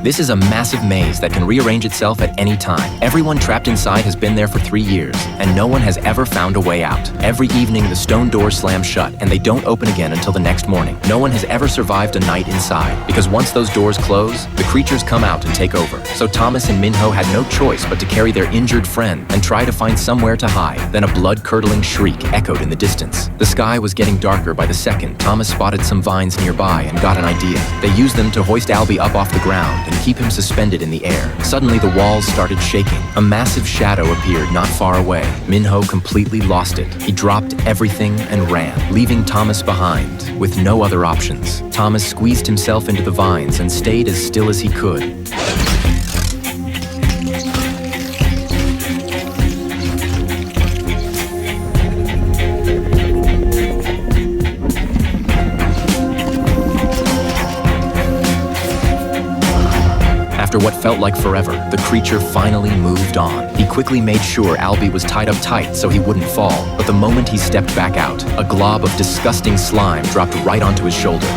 This is a massive maze that can rearrange itself at any time. Everyone trapped inside has been there for 3 years, and no one has ever found a way out. Every evening, the stone doors slam shut, and they don't open again until the next morning. No one has ever survived a night inside, because once those doors close, the creatures come out and take over. So Thomas and Minho had no choice but to carry their injured friend and try to find somewhere to hide. Then a blood-curdling shriek echoed in the distance. The sky was getting darker by the second. Thomas spotted some vines nearby and got an idea. They used them to hoist Albie up off the ground and keep him suspended in the air. Suddenly, the walls started shaking. A massive shadow appeared not far away. Minho completely lost it. He dropped everything and ran, leaving Thomas behind with no other options. Thomas squeezed himself into the vines and stayed as still as he could. After what felt like forever, the creature finally moved on. He quickly made sure Albie was tied up tight so he wouldn't fall, but the moment he stepped back out, a glob of disgusting slime dropped right onto his shoulder.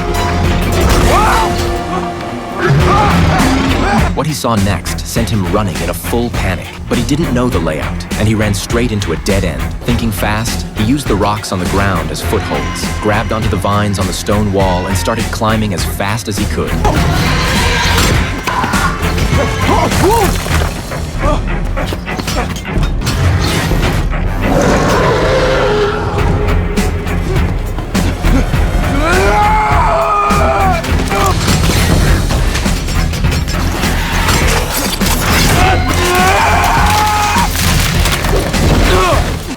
What he saw next sent him running in a full panic, but he didn't know the layout, and he ran straight into a dead end. Thinking fast, he used the rocks on the ground as footholds, grabbed onto the vines on the stone wall, and started climbing as fast as he could.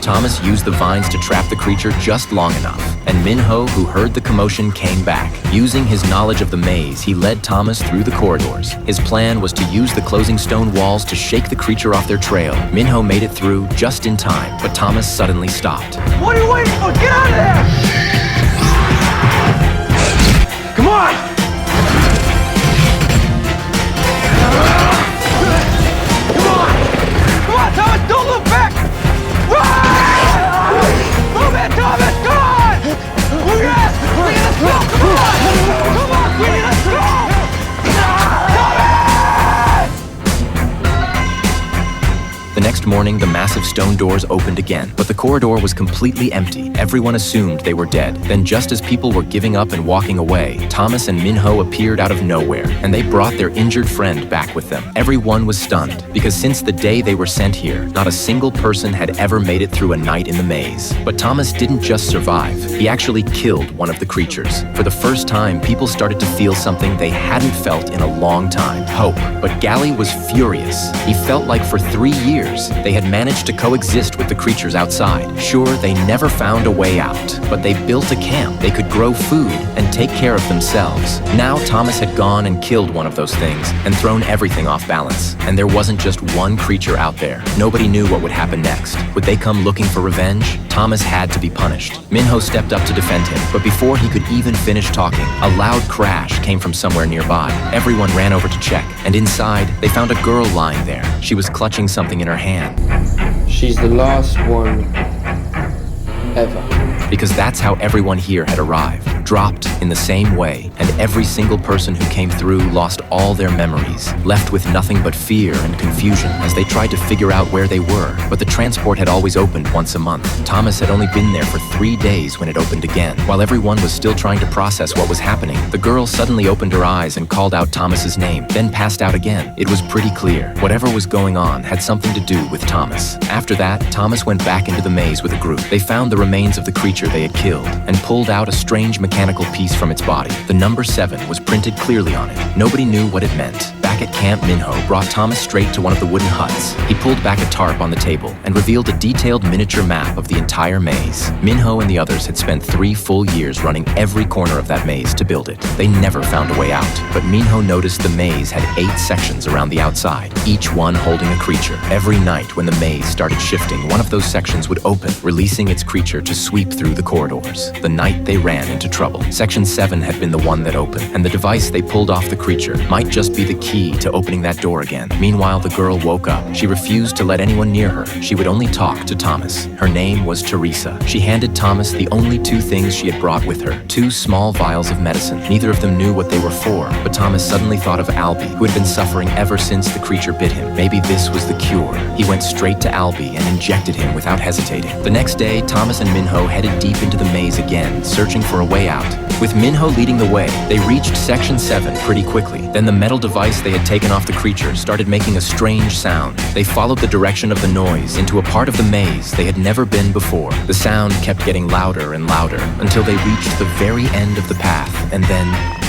Thomas used the vines to trap the creature just long enough, and Minho, who heard the commotion, came back. Using his knowledge of the maze, he led Thomas through the corridors. His plan was to use the closing stone walls to shake the creature off their trail. Minho made it through just in time, but Thomas suddenly stopped. What are you waiting for? Get out of there! Come on! Come on, Thomas, don't look back! Move it, Thomas! Come on! Yes! Let's go! Come on! Come on, Queenie, let's go! The next morning, the massive stone doors opened again, but the corridor was completely empty. Everyone assumed they were dead. Then, just as people were giving up and walking away, Thomas and Minho appeared out of nowhere, and they brought their injured friend back with them. Everyone was stunned, because since the day they were sent here, not a single person had ever made it through a night in the maze. But Thomas didn't just survive. He actually killed one of the creatures. For the first time, people started to feel something they hadn't felt in a long time: hope. But Gally was furious. He felt like for 3 years, they had managed to coexist with the creatures outside. Sure, they never found a way out, but they built a camp. They could grow food and take care of themselves. Now Thomas had gone and killed one of those things and thrown everything off balance. And there wasn't just one creature out there. Nobody knew what would happen next. Would they come looking for revenge? Thomas had to be punished. Minho stepped up to defend him, but before he could even finish talking, a loud crash came from somewhere nearby. Everyone ran over to check, and inside, they found a girl lying there. She was clutching something in her hand. She's the last one ever. Because that's how everyone here had arrived, dropped in the same way, and every single person who came through lost all their memories, left with nothing but fear and confusion as they tried to figure out where they were. But the transport had always opened once a month. Thomas had only been there for 3 days when it opened again. While everyone was still trying to process what was happening, the girl suddenly opened her eyes and called out Thomas's name, then passed out again. It was pretty clear. Whatever was going on had something to do with Thomas. After that, Thomas went back into the maze with a group. They found the remains of the creature they had killed and pulled out a strange mechanical piece from its body. The number 7 was printed clearly on it. Nobody knew what it meant. Back at camp, Minho brought Thomas straight to one of the wooden huts. He pulled back a tarp on the table and revealed a detailed miniature map of the entire maze. Minho and the others had spent 3 full years running every corner of that maze to build it. They never found a way out, but Minho noticed the maze had 8 sections around the outside, each one holding a creature. Every night when the maze started shifting, one of those sections would open, releasing its creature to sweep through the corridors. The night they ran into trouble, Section 7 had been the one that opened, and the device they pulled off the creature might just be the key to opening that door again. Meanwhile, the girl woke up. She refused to let anyone near her. She would only talk to Thomas. Her name was Teresa. She handed Thomas the only two things she had brought with her, two small vials of medicine. Neither of them knew what they were for, but Thomas suddenly thought of Albie, who had been suffering ever since the creature bit him. Maybe this was the cure. He went straight to Albie and injected him without hesitating. The next day, Thomas and Minho headed deep into the maze again, searching for a way out. With Minho leading the way, they reached Section 7 pretty quickly. Then the metal device they had taken off the creature started making a strange sound. They followed the direction of the noise into a part of the maze they had never been before. The sound kept getting louder and louder until they reached the very end of the path, and then